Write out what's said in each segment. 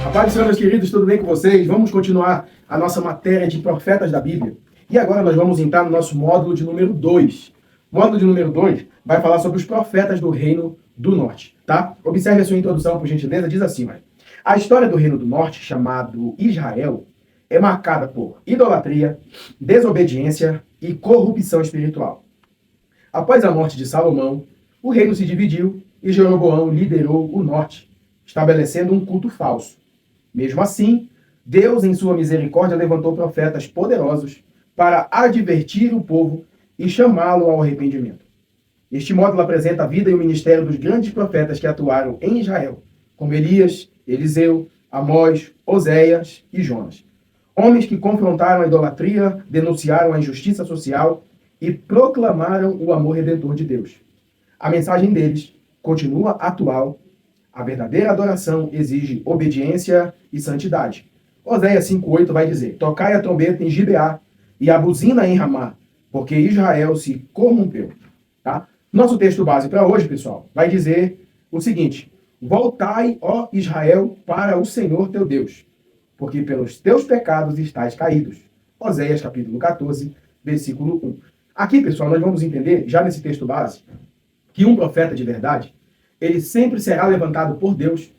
A paz do Senhor, meus queridos, tudo bem com vocês? Vamos continuar a nossa matéria de profetas da Bíblia. E agora nós vamos entrar no nosso módulo de número 2. O módulo de número 2 vai falar sobre os profetas do Reino do Norte, tá? Observe a sua introdução, por gentileza, diz assim, olha. A história do Reino do Norte, chamado Israel, é marcada por idolatria, desobediência e corrupção espiritual. Após a morte de Salomão, o reino se dividiu e Jeroboão liderou o norte, estabelecendo um culto falso. Mesmo assim, Deus, em sua misericórdia, levantou profetas poderosos para advertir o povo e chamá-lo ao arrependimento. Este módulo apresenta a vida e o ministério dos grandes profetas que atuaram em Israel, como Elias, Eliseu, Amós, Oséias e Jonas. Homens que confrontaram a idolatria, denunciaram a injustiça social e proclamaram o amor redentor de Deus. A mensagem deles continua atual. A verdadeira adoração exige obediência e santidade. Oséias 5,8 vai dizer: tocai a trombeta em Gibeá e a buzina em Ramá, porque Israel se corrompeu. Tá? Nosso texto base para hoje, pessoal, vai dizer o seguinte: voltai, ó Israel, para o Senhor teu Deus, porque pelos teus pecados estáis caídos. Oséias capítulo 14, versículo 1. Aqui, pessoal, nós vamos entender, já nesse texto base, que um profeta de verdade, ele sempre será levantado por Deus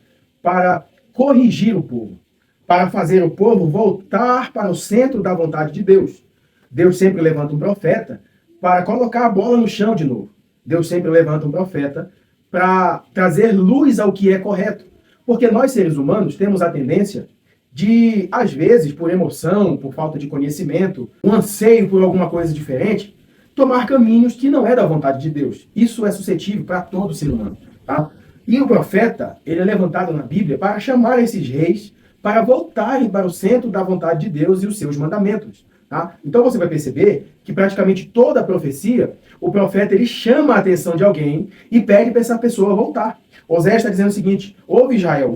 para corrigir o povo, para fazer o povo voltar para o centro da vontade de Deus. Deus sempre levanta um profeta para colocar a bola no chão de novo. Deus sempre levanta um profeta para trazer luz ao que é correto. Porque nós, seres humanos, temos a tendência de, às vezes, por emoção, por falta de conhecimento, um anseio por alguma coisa diferente, tomar caminhos que não é da vontade de Deus. Isso é suscetível para todo ser humano. Tá? E o profeta, ele é levantado na Bíblia para chamar esses reis para voltarem para o centro da vontade de Deus e os seus mandamentos. Tá? Então você vai perceber que praticamente toda a profecia, o profeta ele chama a atenção de alguém e pede para essa pessoa voltar. Oséias está dizendo o seguinte: ouve Israel,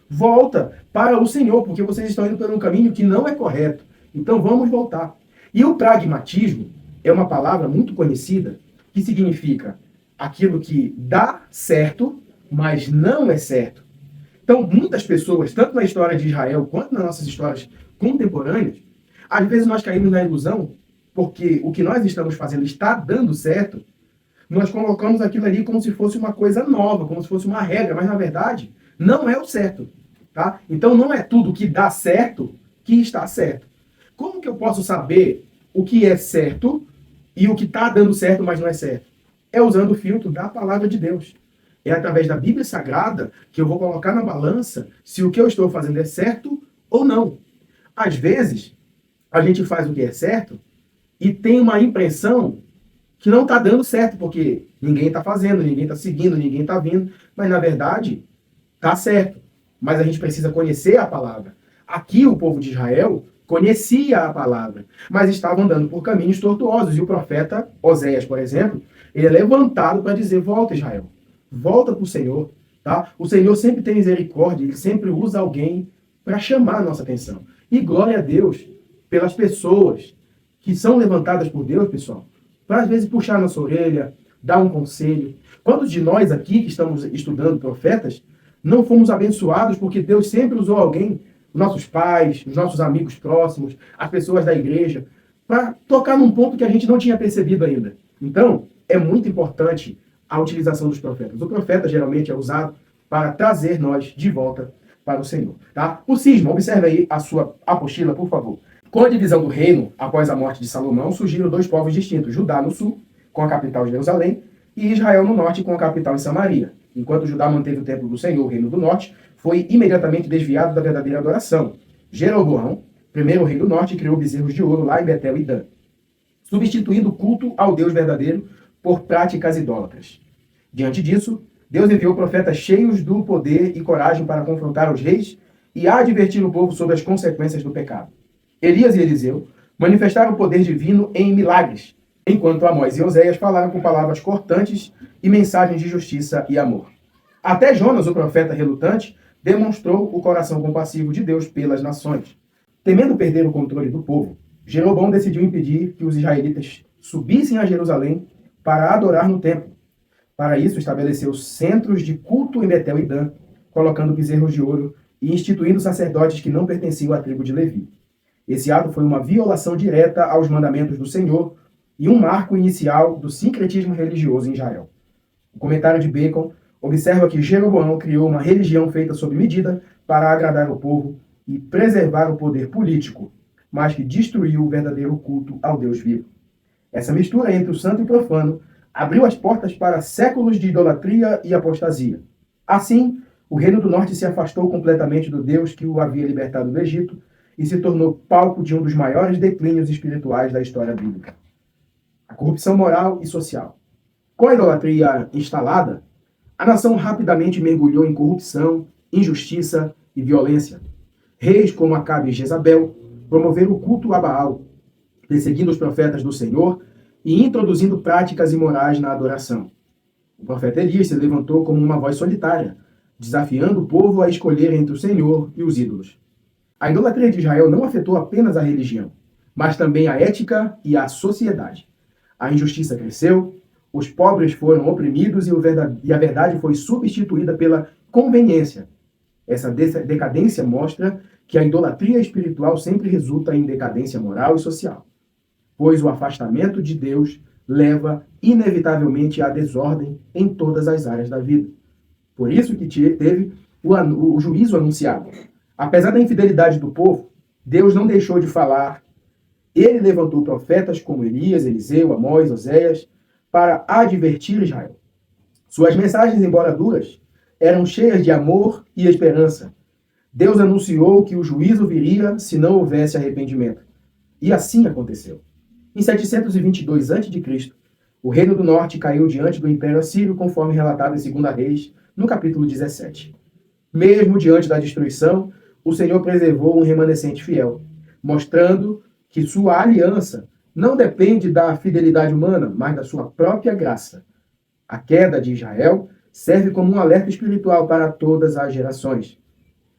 volta para o Senhor, porque vocês estão indo por um caminho que não é correto. Então vamos voltar. E o pragmatismo é uma palavra muito conhecida que significa aquilo que dá certo, mas não é certo. Então, muitas pessoas, tanto na história de Israel quanto nas nossas histórias contemporâneas, às vezes nós caímos na ilusão, porque o que nós estamos fazendo está dando certo, nós colocamos aquilo ali como se fosse uma coisa nova, como se fosse uma regra, mas na verdade não é o certo. Tá? Então não é tudo que dá certo que está certo. Como que eu posso saber o que é certo e o que está dando certo, mas não é certo? É usando o filtro da palavra de Deus. É através da Bíblia Sagrada que eu vou colocar na balança se o que eu estou fazendo é certo ou não. Às vezes, a gente faz o que é certo e tem uma impressão que não está dando certo, porque ninguém está fazendo, ninguém está seguindo, ninguém está vindo, mas na verdade está certo. Mas a gente precisa conhecer a palavra. Aqui o povo de Israel conhecia a palavra, mas estava andando por caminhos tortuosos. E o profeta Oséias, por exemplo, ele é levantado para dizer: volta, Israel, volta para o Senhor. Tá? O Senhor sempre tem misericórdia, ele sempre usa alguém para chamar a nossa atenção. E glória a Deus pelas pessoas que são levantadas por Deus, pessoal, para às vezes puxar nossa orelha, dar um conselho. Quantos de nós aqui que estamos estudando profetas não fomos abençoados porque Deus sempre usou alguém, nossos pais, os nossos amigos próximos, as pessoas da igreja, para tocar num ponto que a gente não tinha percebido ainda? Então, é muito importante a utilização dos profetas. O profeta geralmente é usado para trazer nós de volta para o Senhor. Tá? O cisma, observe aí a sua apostila, por favor. Com a divisão do reino, após a morte de Salomão, surgiram dois povos distintos: Judá no sul, com a capital em Jerusalém, e Israel no norte, com a capital em Samaria. Enquanto Judá manteve o templo do Senhor, o reino do norte, foi imediatamente desviado da verdadeira adoração. Jeroboão, primeiro rei do norte, criou bezerros de ouro lá em Betel e Dan, substituindo o culto ao Deus verdadeiro por práticas idólatras. Diante disso, Deus enviou profetas cheios do poder e coragem para confrontar os reis e advertir o povo sobre as consequências do pecado. Elias e Eliseu manifestaram o poder divino em milagres, enquanto Amós e Oséias falaram com palavras cortantes e mensagens de justiça e amor. Até Jonas, o profeta relutante, demonstrou o coração compassivo de Deus pelas nações. Temendo perder o controle do povo, Jeroboão decidiu impedir que os israelitas subissem a Jerusalém para adorar no templo. Para isso, estabeleceu centros de culto em Betel e Dan, colocando bezerros de ouro e instituindo sacerdotes que não pertenciam à tribo de Levi. Esse ato foi uma violação direta aos mandamentos do Senhor e um marco inicial do sincretismo religioso em Israel. O comentário de Bacon observa que Jeroboão criou uma religião feita sob medida para agradar o povo e preservar o poder político, mas que destruiu o verdadeiro culto ao Deus vivo. Essa mistura entre o santo e o profano abriu as portas para séculos de idolatria e apostasia. Assim, o Reino do Norte se afastou completamente do Deus que o havia libertado do Egito e se tornou palco de um dos maiores declínios espirituais da história bíblica. A corrupção moral e social. Com a idolatria instalada, a nação rapidamente mergulhou em corrupção, injustiça e violência. Reis como Acabe e Jezabel promoveram o culto a Baal, perseguindo os profetas do Senhor e introduzindo práticas imorais na adoração. O profeta Elias se levantou como uma voz solitária, desafiando o povo a escolher entre o Senhor e os ídolos. A idolatria de Israel não afetou apenas a religião, mas também a ética e a sociedade. A injustiça cresceu, os pobres foram oprimidos e a verdade foi substituída pela conveniência. Essa decadência mostra que a idolatria espiritual sempre resulta em decadência moral e social, pois o afastamento de Deus leva inevitavelmente à desordem em todas as áreas da vida. Por isso que teve o juízo anunciado. Apesar da infidelidade do povo, Deus não deixou de falar. Ele levantou profetas como Elias, Eliseu, Amós, Oséias, para advertir Israel. Suas mensagens, embora duras, eram cheias de amor e esperança. Deus anunciou que o juízo viria se não houvesse arrependimento. E assim aconteceu. Em 722 a.C., o Reino do Norte caiu diante do Império Assírio, conforme relatado em 2 Reis, no capítulo 17. Mesmo diante da destruição, o Senhor preservou um remanescente fiel, mostrando que sua aliança não depende da fidelidade humana, mas da sua própria graça. A queda de Israel serve como um alerta espiritual para todas as gerações.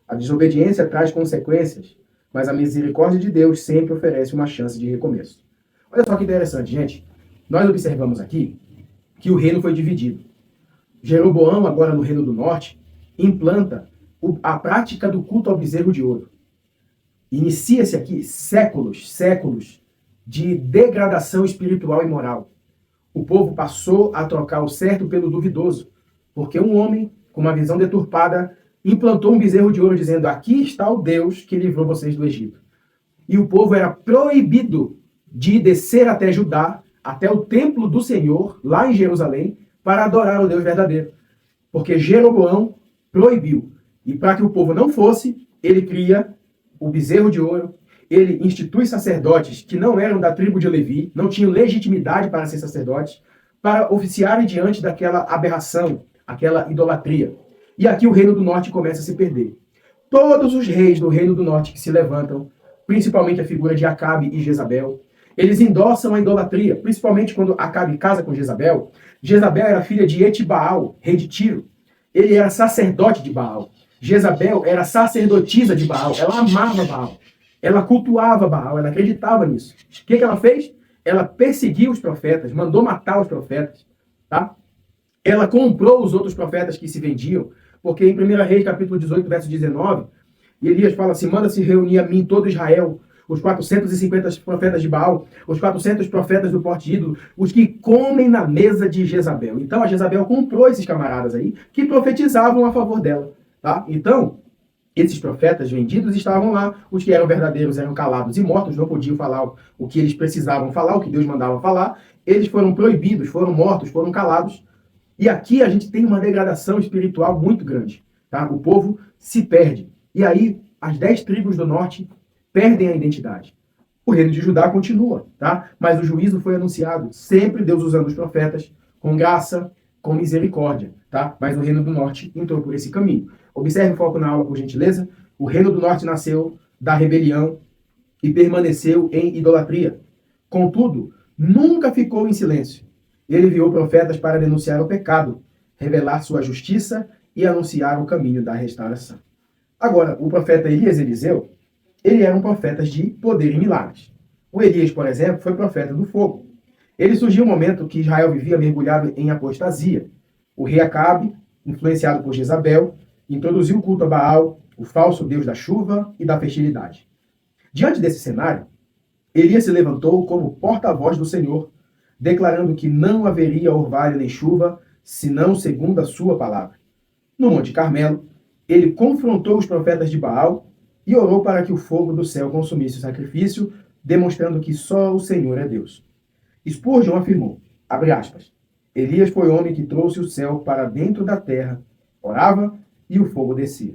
A desobediência traz consequências, mas a misericórdia de Deus sempre oferece uma chance de recomeço. Olha só que interessante, gente. Nós observamos aqui que o reino foi dividido. Jeroboão, agora no Reino do Norte, implanta a prática do culto ao bezerro de ouro. Inicia-se aqui séculos de degradação espiritual e moral. O povo passou a trocar o certo pelo duvidoso, porque um homem com uma visão deturpada implantou um bezerro de ouro dizendo: aqui está o Deus que livrou vocês do Egito. E o povo era proibido de descer até Judá, até o templo do Senhor, lá em Jerusalém, para adorar o Deus verdadeiro. Porque Jeroboão proibiu. E para que o povo não fosse, ele cria o bezerro de ouro, ele institui sacerdotes que não eram da tribo de Levi, não tinham legitimidade para ser sacerdotes, para oficiarem diante daquela aberração, aquela idolatria. E aqui o Reino do Norte começa a se perder. Todos os reis do Reino do Norte que se levantam, principalmente a figura de Acabe e Jezabel, eles endossam a idolatria, principalmente quando Acabe casa com Jezabel. Jezabel era filha de Etibaal, rei de Tiro. Ele era sacerdote de Baal. Jezabel era sacerdotisa de Baal. Ela amava Baal. Ela cultuava Baal. Ela acreditava nisso. O que ela fez? Ela perseguiu os profetas, mandou matar os profetas. Tá? Ela comprou os outros profetas que se vendiam, porque em 1 Reis, capítulo 18, verso 19, Elias fala assim: manda-se reunir a mim todo Israel, os 450 profetas de Baal, os 400 profetas do porte ídolo, os que comem na mesa de Jezabel. Então a Jezabel comprou esses camaradas aí, que profetizavam a favor dela. Tá? Então, esses profetas vendidos estavam lá, os que eram verdadeiros eram calados e mortos, não podiam falar o que eles precisavam falar, o que Deus mandava falar. Eles foram proibidos, foram mortos, foram calados. E aqui a gente tem uma degradação espiritual muito grande. Tá? O povo se perde. E aí, as 10 tribos do norte perdem a identidade. O reino de Judá continua, tá? Mas o juízo foi anunciado. Sempre Deus usando os profetas com graça, com misericórdia, tá? Mas o reino do norte entrou por esse caminho. Observe o foco na aula, por gentileza. O reino do norte nasceu da rebelião e permaneceu em idolatria. Contudo, nunca ficou em silêncio. Ele enviou profetas para denunciar o pecado, revelar sua justiça e anunciar o caminho da restauração. Agora, o profeta Elias e Eliseu, ele eram profetas de poder e milagres. O Elias, por exemplo, foi profeta do fogo. Ele surgiu no momento que Israel vivia mergulhado em apostasia. O rei Acabe, influenciado por Jezabel, introduziu o culto a Baal, o falso deus da chuva e da fertilidade. Diante desse cenário, Elias se levantou como porta-voz do Senhor, declarando que não haveria orvalho nem chuva, senão segundo a sua palavra. No Monte Carmelo, ele confrontou os profetas de Baal e orou para que o fogo do céu consumisse o sacrifício, demonstrando que só o Senhor é Deus. Spurgeon afirmou, abre aspas, Elias foi o homem que trouxe o céu para dentro da terra, orava e o fogo descia.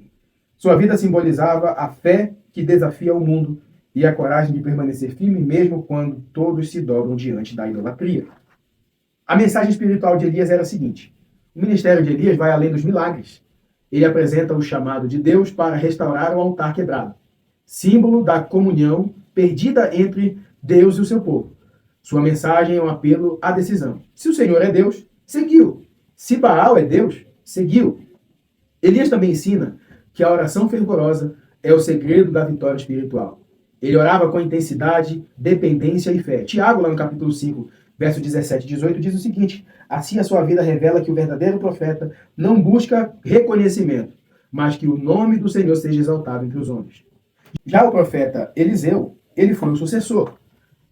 Sua vida simbolizava a fé que desafia o mundo e a coragem de permanecer firme mesmo quando todos se dobram diante da idolatria. A mensagem espiritual de Elias era a seguinte, o ministério de Elias vai além dos milagres. Ele apresenta o chamado de Deus para restaurar o altar quebrado, símbolo da comunhão perdida entre Deus e o seu povo. Sua mensagem é um apelo à decisão. Se o Senhor é Deus, seguiu. Se Baal é Deus, seguiu. Elias também ensina que a oração fervorosa é o segredo da vitória espiritual. Ele orava com intensidade, dependência e fé. Tiago, lá no capítulo 5, verso 17 e 18, diz o seguinte, assim a sua vida revela que o verdadeiro profeta não busca reconhecimento, mas que o nome do Senhor seja exaltado entre os homens. Já o profeta Eliseu, ele foi o sucessor.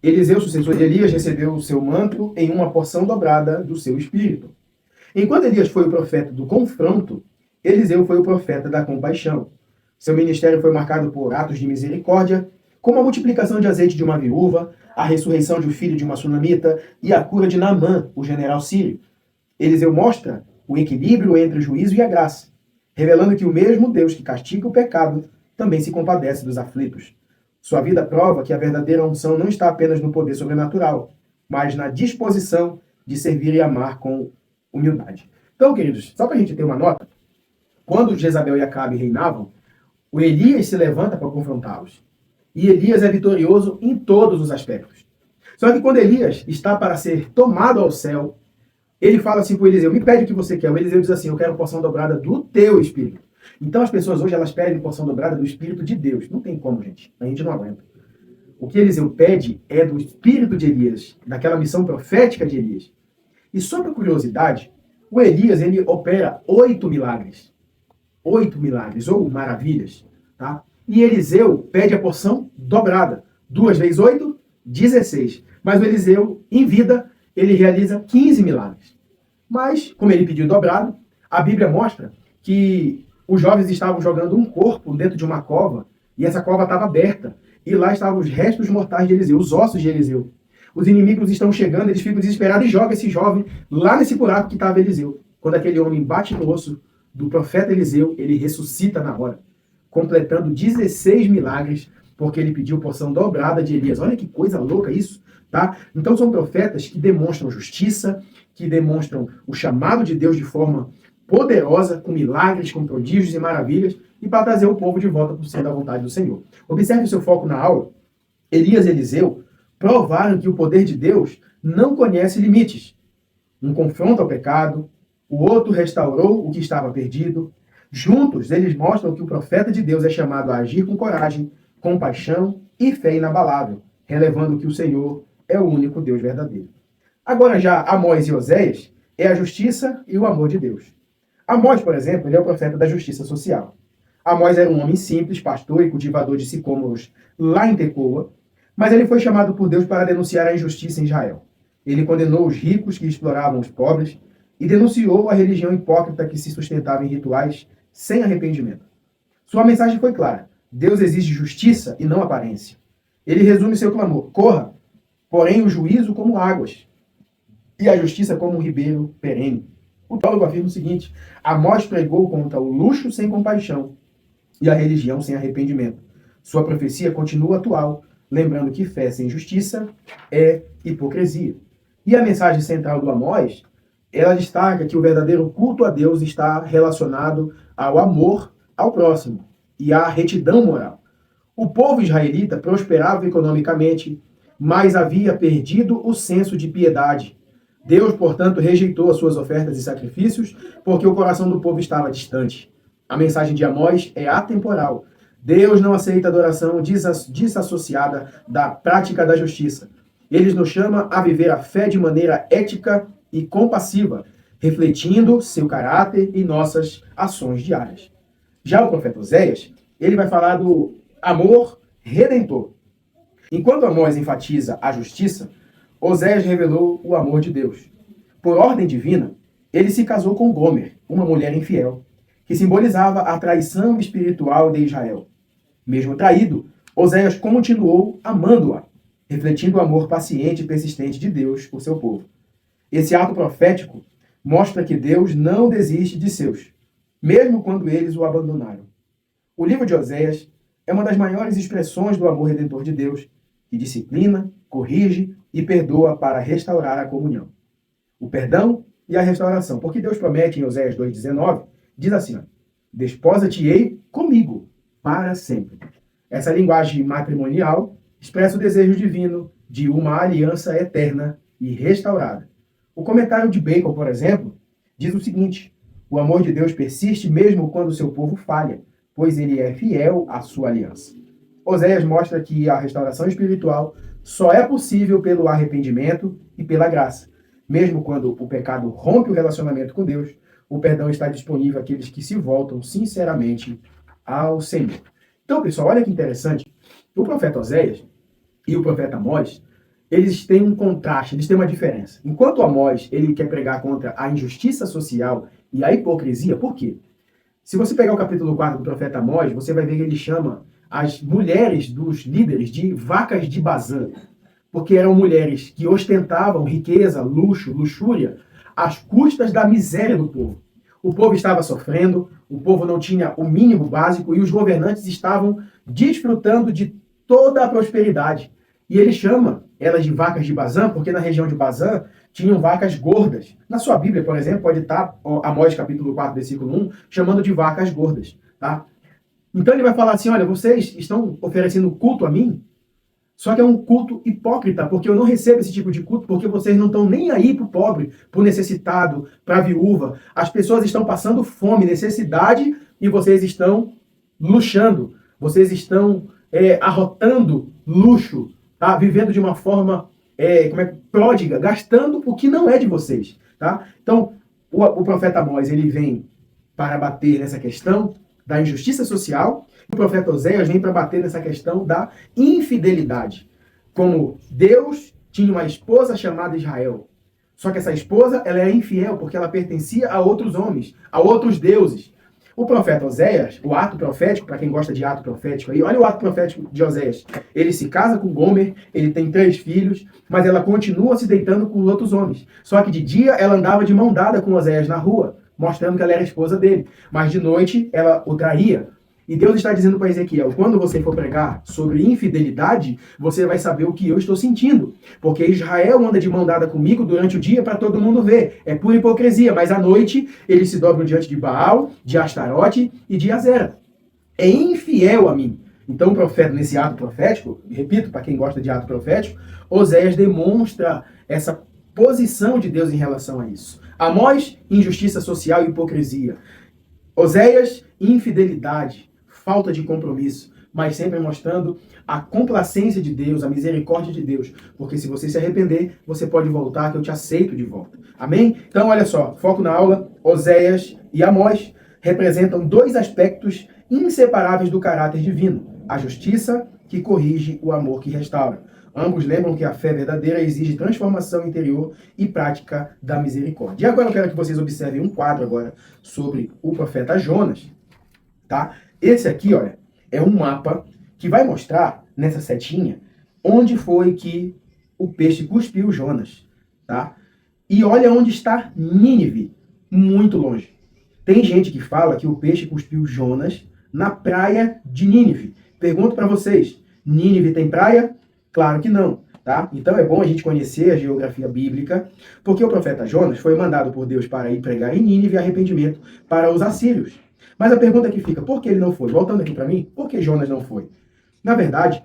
Eliseu, sucessor de Elias, recebeu o seu manto em uma porção dobrada do seu espírito. Enquanto Elias foi o profeta do confronto, Eliseu foi o profeta da compaixão. Seu ministério foi marcado por atos de misericórdia, como a multiplicação de azeite de uma viúva, a ressurreição de um filho de uma sunamita e a cura de Naamã, o general sírio. Eliseu mostra o equilíbrio entre o juízo e a graça, revelando que o mesmo Deus que castiga o pecado também se compadece dos aflitos. Sua vida prova que a verdadeira unção não está apenas no poder sobrenatural, mas na disposição de servir e amar com humildade. Então, queridos, só para a gente ter uma nota, quando Jezabel e Acabe reinavam, o Elias se levanta para confrontá-los. E Elias é vitorioso em todos os aspectos. Só que quando Elias está para ser tomado ao céu, ele fala assim para o Eliseu, me pede o que você quer. O Eliseu diz assim, eu quero porção dobrada do teu espírito. Então as pessoas hoje, elas pedem porção dobrada do espírito de Deus. Não tem como, gente. A gente não aguenta. O que Eliseu pede é do espírito de Elias, daquela missão profética de Elias. E só por curiosidade, o Elias, ele opera 8 milagres. 8 milagres, ou maravilhas, tá? E Eliseu pede a porção dobrada. 2 vezes 8, 16. Mas o Eliseu, em vida, ele realiza 15 milagres. Mas, como ele pediu dobrado, a Bíblia mostra que os jovens estavam jogando um corpo dentro de uma cova, e essa cova estava aberta. E lá estavam os restos mortais de Eliseu, os ossos de Eliseu. Os inimigos estão chegando, eles ficam desesperados e jogam esse jovem lá nesse buraco que estava Eliseu. Quando aquele homem bate no osso do profeta Eliseu, ele ressuscita na hora, completando 16 milagres, porque ele pediu porção dobrada de Elias. Olha que coisa louca isso, tá? Então são profetas que demonstram justiça, que demonstram o chamado de Deus de forma poderosa, com milagres, com prodígios e maravilhas, e para trazer o povo de volta para o centro da vontade do Senhor. Observe o seu foco na aula. Elias e Eliseu provaram que o poder de Deus não conhece limites. Um confronto ao pecado, o outro restaurou o que estava perdido. Juntos, eles mostram que o profeta de Deus é chamado a agir com coragem, compaixão e fé inabalável, relevando que o Senhor é o único Deus verdadeiro. Agora já Amós e Oséias é a justiça e o amor de Deus. Amós, por exemplo, ele é o profeta da justiça social. Amós era um homem simples, pastor e cultivador de sicômoros lá em Tecoa, mas ele foi chamado por Deus para denunciar a injustiça em Israel. Ele condenou os ricos que exploravam os pobres e denunciou a religião hipócrita que se sustentava em rituais sem arrependimento. Sua mensagem foi clara. Deus exige justiça e não aparência. Ele resume seu clamor. Corra, porém o juízo como águas e a justiça como um ribeiro perene. O teólogo afirma o seguinte, Amós pregou contra o luxo sem compaixão e a religião sem arrependimento. Sua profecia continua atual, lembrando que fé sem justiça é hipocrisia. E a mensagem central do Amós, ela destaca que o verdadeiro culto a Deus está relacionado ao amor ao próximo e à retidão moral. O povo israelita prosperava economicamente, mas havia perdido o senso de piedade. Deus, portanto, rejeitou as suas ofertas e sacrifícios porque o coração do povo estava distante. A mensagem de Amós é atemporal. Deus não aceita adoração desassociada da prática da justiça. Ele nos chama a viver a fé de maneira ética e compassiva, refletindo seu caráter em nossas ações diárias. Já o profeta Oséias ele vai falar do amor redentor. Enquanto Amós enfatiza a justiça, Oséias revelou o amor de Deus. Por ordem divina, ele se casou com Gomer, uma mulher infiel, que simbolizava a traição espiritual de Israel. Mesmo traído, Oséias continuou amando-a, refletindo o amor paciente e persistente de Deus por seu povo. Esse ato profético mostra que Deus não desiste de seus, mesmo quando eles o abandonaram. O livro de Oséias é uma das maiores expressões do amor redentor de Deus, que disciplina, corrige e perdoa para restaurar a comunhão. O perdão e a restauração, porque Deus promete em Oséias 2,19, diz assim: desposa-te-ei comigo para sempre. Essa linguagem matrimonial expressa o desejo divino de uma aliança eterna e restaurada. O comentário de Bacon, por exemplo, diz o seguinte: o amor de Deus persiste mesmo quando seu povo falha, pois ele é fiel à sua aliança. Oséias mostra que a restauração espiritual só é possível pelo arrependimento e pela graça. Mesmo quando o pecado rompe o relacionamento com Deus, o perdão está disponível àqueles que se voltam sinceramente ao Senhor. Então, pessoal, olha que interessante. O profeta Oséias e o profeta Amós, eles têm um contraste, eles têm uma diferença. Enquanto Amós, ele quer pregar contra a injustiça social e a hipocrisia, por quê? Se você pegar o capítulo 4 do profeta Amós, você vai ver que ele chama as mulheres dos líderes de vacas de Bazã, porque eram mulheres que ostentavam riqueza, luxo, luxúria, às custas da miséria do povo. O povo estava sofrendo, o povo não tinha o mínimo básico e os governantes estavam desfrutando de toda a prosperidade. E ele chama elas de vacas de Bazã, porque na região de Bazã tinham vacas gordas. Na sua Bíblia, por exemplo, pode estar Amós capítulo 4, versículo 1, chamando de vacas gordas. Tá? Então ele vai falar assim: olha, vocês estão oferecendo culto a mim, só que é um culto hipócrita, porque eu não recebo esse tipo de culto, porque vocês não estão nem aí para o pobre, para o necessitado, para a viúva. As pessoas estão passando fome, necessidade, e vocês estão luxando, vocês estão arrotando luxo, tá? Vivendo de uma forma pródiga, gastando o que não é de vocês. Tá? Então, o profeta Amós, ele vem para bater nessa questão da injustiça social, e o profeta Oséias vem para bater nessa questão da infidelidade. Como Deus tinha uma esposa chamada Israel, só que essa esposa ela é infiel porque ela pertencia a outros homens, a outros deuses. O profeta Oséias, o ato profético, para quem gosta de ato profético aí, olha o ato profético de Oséias. Ele se casa com Gomer, ele tem 3 filhos, mas ela continua se deitando com os outros homens. Só que de dia ela andava de mão dada com Oséias na rua, mostrando que ela era esposa dele. Mas de noite ela o traía. E Deus está dizendo para Ezequiel: quando você for pregar sobre infidelidade, você vai saber o que eu estou sentindo. Porque Israel anda de mão dada comigo durante o dia para todo mundo ver. É pura hipocrisia. Mas à noite eles se dobram diante de Baal, de Astarote e de Azera. É infiel a mim. Então o profeta, nesse ato profético, repito, para quem gosta de ato profético, Oséias demonstra essa posição de Deus em relação a isso. Amós, injustiça social e hipocrisia. Oséias, infidelidade, falta de compromisso, mas sempre mostrando a complacência de Deus, a misericórdia de Deus. Porque se você se arrepender, você pode voltar, que eu te aceito de volta. Amém? Então, olha só, foco na aula. Oséias e Amós representam 2 aspectos inseparáveis do caráter divino: a justiça, que corrige, o amor, que restaura. Ambos lembram que a fé verdadeira exige transformação interior e prática da misericórdia. E agora eu quero que vocês observem um quadro agora sobre o profeta Jonas. Tá? Esse aqui, olha, é um mapa que vai mostrar, nessa setinha, onde foi que o peixe cuspiu Jonas. Tá? E olha onde está Nínive, muito longe. Tem gente que fala que o peixe cuspiu Jonas na praia de Nínive. Pergunto para vocês, Nínive tem praia? Claro que não, tá? Então é bom a gente conhecer a geografia bíblica, porque o profeta Jonas foi mandado por Deus para ir pregar em Nínive arrependimento para os assírios. Mas a pergunta que fica: por que ele não foi? Voltando aqui para mim, por que Jonas não foi? Na verdade,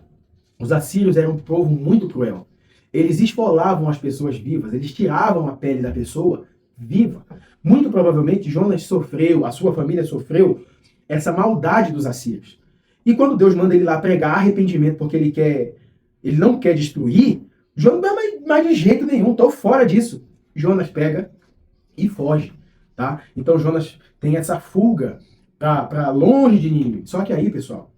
os assírios eram um povo muito cruel. Eles esfolavam as pessoas vivas, eles tiravam a pele da pessoa viva. Muito provavelmente Jonas sofreu, a sua família sofreu essa maldade dos assírios. E quando Deus manda ele lá pregar arrependimento porque ele não quer destruir, Jonas não é mais de jeito nenhum, estou fora disso. Jonas pega e foge. Tá? Então Jonas tem essa fuga para longe de Nínive. Só que aí, pessoal,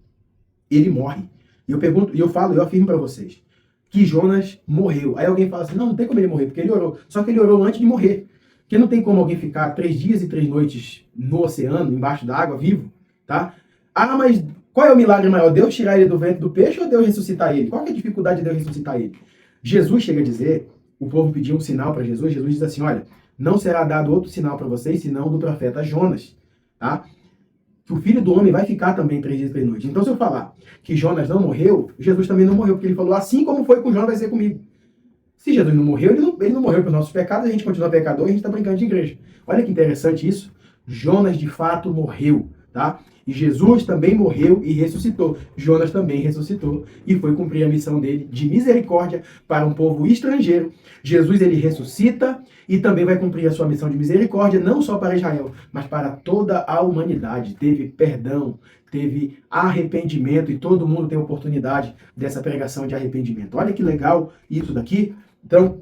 ele morre. E eu pergunto, eu afirmo para vocês que Jonas morreu. Aí alguém fala assim, não tem como ele morrer, porque ele orou. Só que ele orou antes de morrer. Porque não tem como alguém ficar 3 dias e 3 noites no oceano, embaixo da água, vivo, tá? Ah, mas qual é o milagre maior? Deus tirar ele do ventre do peixe ou Deus ressuscitar ele? Qual que é a dificuldade de Deus ressuscitar ele? Jesus chega a dizer, o povo pediu um sinal para Jesus, Jesus diz assim, olha, não será dado outro sinal para vocês, senão do profeta Jonas, tá? Que o filho do homem vai ficar também 3 dias e 3 noites. Então, se eu falar que Jonas não morreu, Jesus também não morreu, porque ele falou, assim como foi com Jonas, vai ser comigo. Se Jesus não morreu, ele não morreu pelos nossos pecados, a gente continua pecador e a gente está brincando de igreja. Olha que interessante isso. Jonas, de fato, morreu, tá? E Jesus também morreu e ressuscitou. Jonas também ressuscitou e foi cumprir a missão dele de misericórdia para um povo estrangeiro. Jesus, ele ressuscita e também vai cumprir a sua missão de misericórdia, não só para Israel, mas para toda a humanidade. Teve perdão, teve arrependimento e todo mundo tem oportunidade dessa pregação de arrependimento. Olha que legal isso daqui. Então,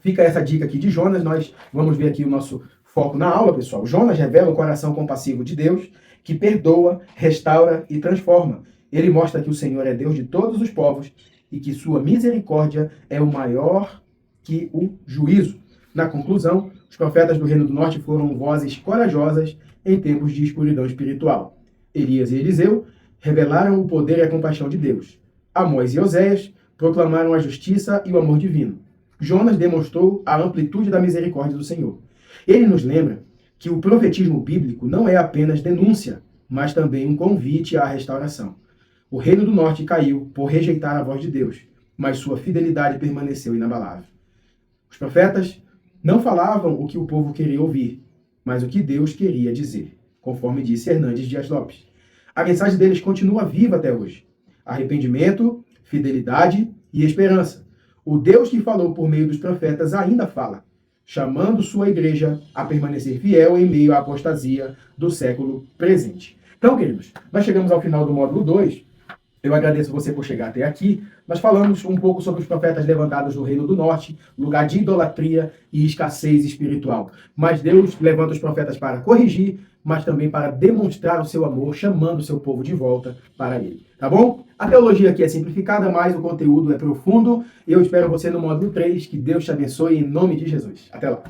fica essa dica aqui de Jonas. Nós vamos ver aqui o nosso foco na aula, pessoal. Jonas revela o coração compassivo de Deus, que perdoa, restaura e transforma. Ele mostra que o Senhor é Deus de todos os povos e que sua misericórdia é o maior que o juízo. Na conclusão, os profetas do Reino do Norte foram vozes corajosas em tempos de escuridão espiritual. Elias e Eliseu revelaram o poder e a compaixão de Deus. Amós e Oséias proclamaram a justiça e o amor divino. Jonas demonstrou a amplitude da misericórdia do Senhor. Ele nos lembra que o profetismo bíblico não é apenas denúncia, mas também um convite à restauração. O Reino do Norte caiu por rejeitar a voz de Deus, mas sua fidelidade permaneceu inabalável. Os profetas não falavam o que o povo queria ouvir, mas o que Deus queria dizer, conforme disse Hernandes Dias Lopes. A mensagem deles continua viva até hoje. Arrependimento, fidelidade e esperança. O Deus que falou por meio dos profetas ainda fala, chamando sua igreja a permanecer fiel em meio à apostasia do século presente. Então, queridos, nós chegamos ao final do módulo 2. Eu agradeço você por chegar até aqui. Nós falamos um pouco sobre os profetas levantados no Reino do Norte, lugar de idolatria e escassez espiritual. Mas Deus levanta os profetas para corrigir, mas também para demonstrar o seu amor, chamando o seu povo de volta para ele. Tá bom? A teologia aqui é simplificada, mas o conteúdo é profundo. Eu espero você no módulo 3. Que Deus te abençoe em nome de Jesus. Até lá.